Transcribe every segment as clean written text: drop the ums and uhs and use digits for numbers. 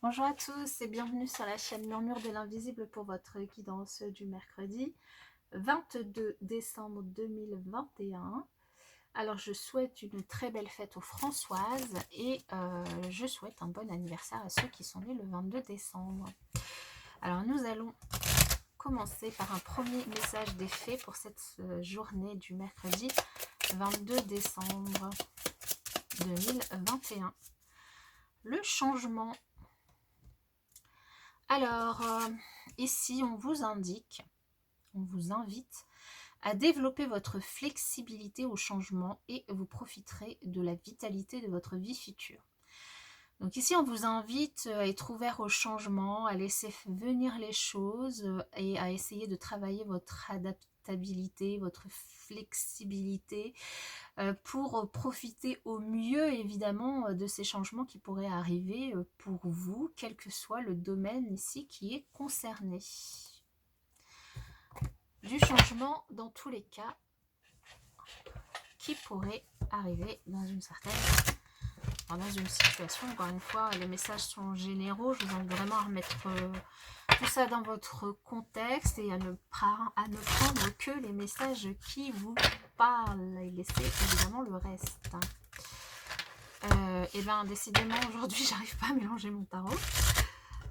Bonjour à tous et bienvenue sur la chaîne Murmure de l'Invisible pour votre guidance du mercredi 22 décembre 2021. Alors je souhaite une très belle fête aux Françoises et je souhaite un bon anniversaire à ceux qui sont nés le 22 décembre. Alors nous allons commencer par un premier message des fées pour cette journée du mercredi 22 décembre 2021. Le changement. Alors, ici, on vous invite à développer votre flexibilité au changement et vous profiterez de la vitalité de votre vie future. Donc ici, on vous invite à être ouvert au changement, à laisser venir les choses et à essayer de travailler votre adaptabilité, votre flexibilité pour profiter au mieux évidemment de ces changements qui pourraient arriver pour vous, quel que soit le domaine ici qui est concerné. Du changement dans tous les cas qui pourrait arriver dans une situation. Encore une fois, les messages sont généraux, je vous invite vraiment à remettre tout ça dans votre contexte et à ne prendre que les messages qui vous parlent et laisser évidemment le reste. Et bien décidément aujourd'hui j'arrive pas à mélanger mon tarot.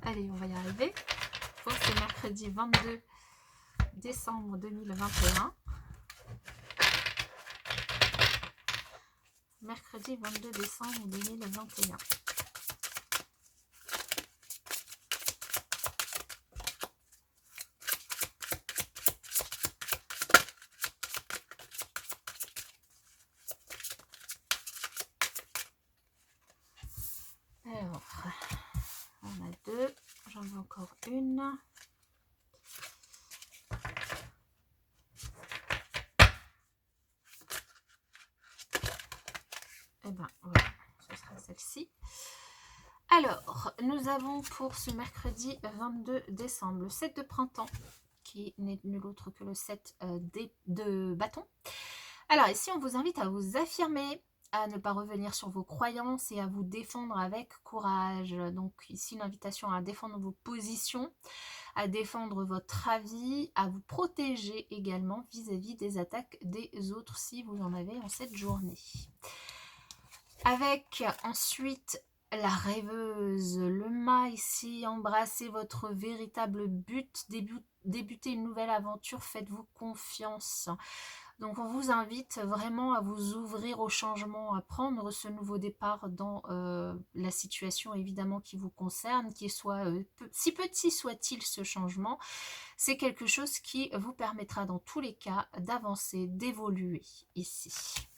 Allez, on va y arriver. Pour ce mercredi 22 décembre 2021. Mercredi 22 décembre 2021. Alors, on a deux, j'en veux encore une. Et ben voilà, ce sera celle-ci. Alors, nous avons pour ce mercredi 22 décembre le 7 de printemps, qui n'est nul autre que le 7 de bâton. Alors ici, on vous invite à vous affirmer, à ne pas revenir sur vos croyances et à vous défendre avec courage. Donc ici, une invitation à défendre vos positions, à défendre votre avis, à vous protéger également vis-à-vis des attaques des autres si vous en avez en cette journée. Avec ensuite la rêveuse, le mât ici, embrassez votre véritable but, débutez une nouvelle aventure, faites-vous confiance. Donc on vous invite vraiment à vous ouvrir au changement, à prendre ce nouveau départ dans la situation évidemment qui vous concerne, qui soit si petit soit-il ce changement, c'est quelque chose qui vous permettra dans tous les cas d'avancer, d'évoluer ici.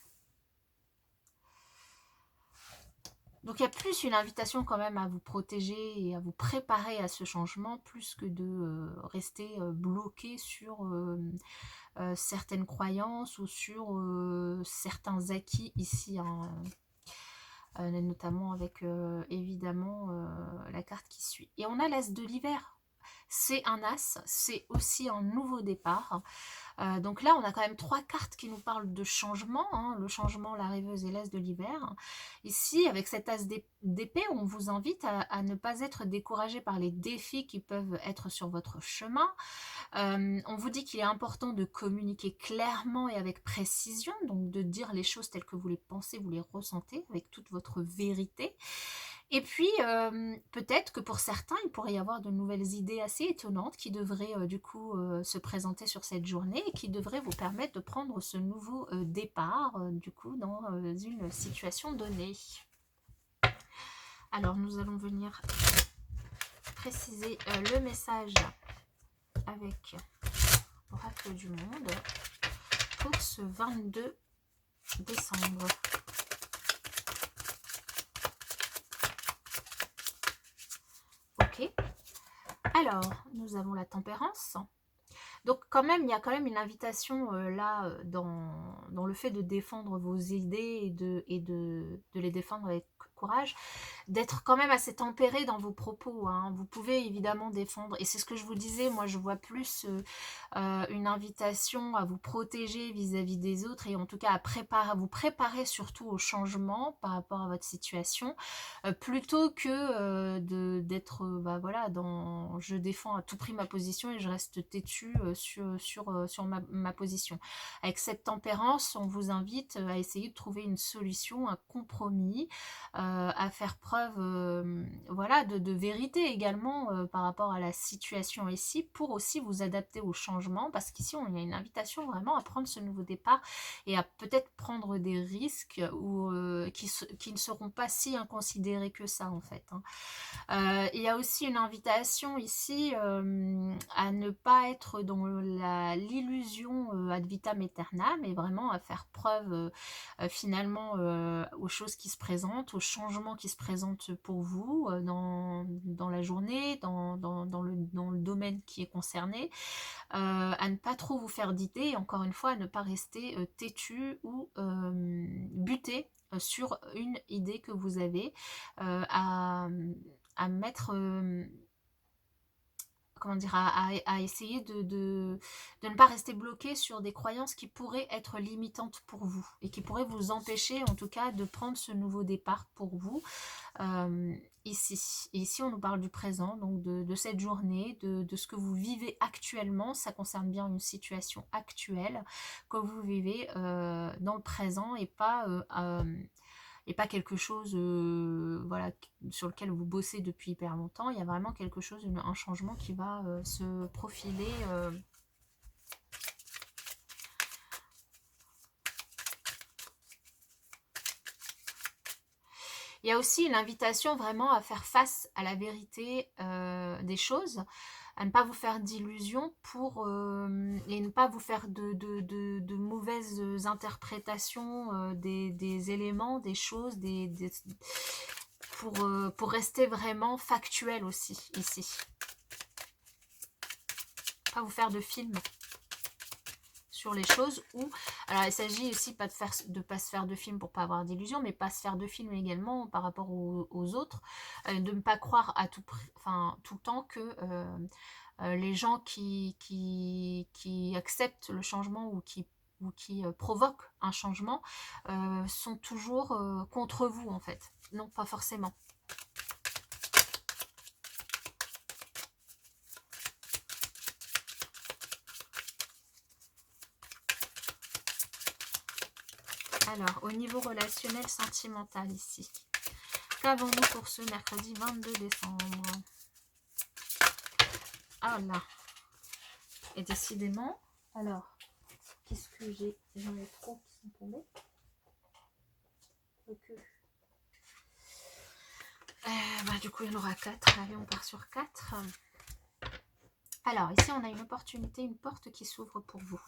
Donc il y a plus une invitation quand même à vous protéger et à vous préparer à ce changement, plus que de rester bloqué sur certaines croyances ou sur certains acquis ici, hein, notamment avec évidemment la carte qui suit. Et on a l'as de l'hiver. C'est un as, c'est aussi un nouveau départ. Donc là, on a quand même trois cartes qui nous parlent de changement, hein, le changement, la rêveuse et l'as de l'hiver. Ici, avec cet as d'épée, on vous invite à ne pas être découragé par les défis qui peuvent être sur votre chemin. On vous dit qu'il est important de communiquer clairement et avec précision, donc de dire les choses telles que vous les pensez, vous les ressentez, avec toute votre vérité. Et puis, peut-être que pour certains, il pourrait y avoir de nouvelles idées assez étonnantes qui devraient du coup se présenter sur cette journée et qui devraient vous permettre de prendre ce nouveau départ du coup dans une situation donnée. Alors, nous allons venir préciser le message avec l'oracle du monde pour ce 22 décembre. Ok. Alors, nous avons la tempérance. Donc quand même, il y a quand même une invitation là dans le fait de défendre vos idées et de les défendre avec courage. d'être quand même assez tempéré dans vos propos, hein. Vous pouvez évidemment défendre, et c'est ce que je vous disais, moi je vois plus une invitation à vous protéger vis-à-vis des autres, et en tout cas à vous préparer surtout au changement par rapport à votre situation, plutôt que d'être bah, voilà, dans je défends à tout prix ma position et je reste têtue sur ma position. Avec cette tempérance, on vous invite à essayer de trouver une solution, un compromis, à faire preuve voilà, de vérité également par rapport à la situation ici, pour aussi vous adapter au changement, parce qu'ici on y a une invitation vraiment à prendre ce nouveau départ et à peut-être prendre des risques qui ne seront pas si inconsidérés que ça en fait, hein. Il y a aussi une invitation ici à ne pas être dans l'illusion ad vitam aeternam, mais vraiment à faire preuve finalement aux choses qui se présentent, aux changements qui se présentent pour vous dans la journée, dans le domaine qui est concerné, à ne pas trop vous faire d'idées, et encore une fois à ne pas rester têtu ou buté sur une idée que vous avez, à mettre comment dire, à essayer de ne pas rester bloqué sur des croyances qui pourraient être limitantes pour vous et qui pourraient vous empêcher en tout cas de prendre ce nouveau départ pour vous ici. Et ici on nous parle du présent, donc de cette journée, de ce que vous vivez actuellement. Ça concerne bien une situation actuelle que vous vivez dans le présent, et pas quelque chose voilà, sur lequel vous bossez depuis hyper longtemps. Il y a vraiment quelque chose, un changement qui va se profiler. Il y a aussi une invitation vraiment à faire face à la vérité des choses, à ne pas vous faire d'illusions et ne pas vous faire de mauvaises interprétations des éléments, des choses, pour rester vraiment factuel aussi ici. Pas vous faire de film sur les choses, ou alors il s'agit aussi pas de pas se faire de film pour pas avoir d'illusions, mais pas se faire de film également par rapport aux autres, de ne pas croire à tout le temps que les gens qui acceptent le changement ou qui provoquent un changement sont toujours contre vous en fait. Non, pas forcément. Alors, au niveau relationnel, sentimental ici, qu'avons-nous pour ce mercredi 22 décembre? Ah là. Et décidément, alors, qu'est-ce que j'ai? J'en ai trop qui sont tombés. Du coup, il y en aura 4. Allez, on part sur 4. Alors, ici, on a une opportunité, une porte qui s'ouvre pour vous.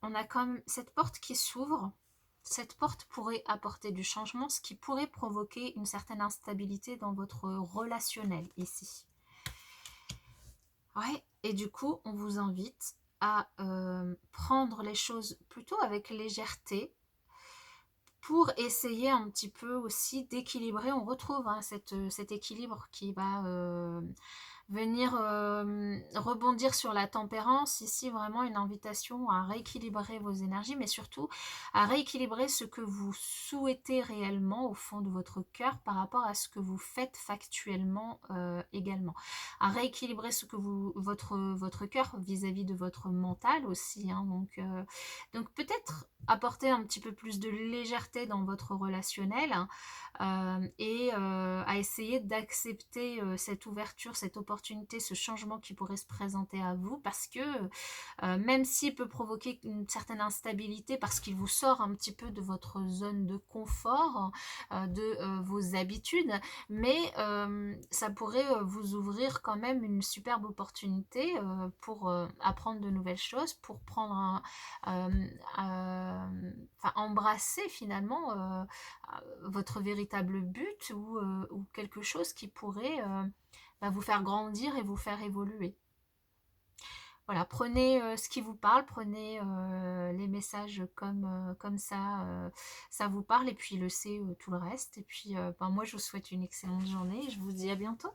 On a comme cette porte qui s'ouvre. Cette porte pourrait apporter du changement, ce qui pourrait provoquer une certaine instabilité dans votre relationnel ici. Ouais, et du coup, on vous invite à prendre les choses plutôt avec légèreté pour essayer un petit peu aussi d'équilibrer. On retrouve cet équilibre qui va venir rebondir sur la tempérance. Ici, vraiment une invitation à rééquilibrer vos énergies, mais surtout à rééquilibrer ce que vous souhaitez réellement au fond de votre cœur par rapport à ce que vous faites factuellement également. À rééquilibrer ce que votre cœur vis-à-vis de votre mental aussi, hein. Donc peut-être apporter un petit peu plus de légèreté dans votre relationnel, et à essayer d'accepter cette ouverture, cette opportunité, ce changement qui pourrait se présenter à vous, parce que même s'il peut provoquer une certaine instabilité, parce qu'il vous sort un petit peu de votre zone de confort, de vos habitudes, mais ça pourrait vous ouvrir quand même une superbe opportunité pour apprendre de nouvelles choses, pour prendre embrasser finalement votre véritable but, ou quelque chose qui pourrait vous faire grandir et vous faire évoluer. Voilà, prenez ce qui vous parle, prenez les messages comme ça vous parle, et puis laissez tout le reste. Et puis ben, moi, je vous souhaite une excellente journée et je vous dis à bientôt.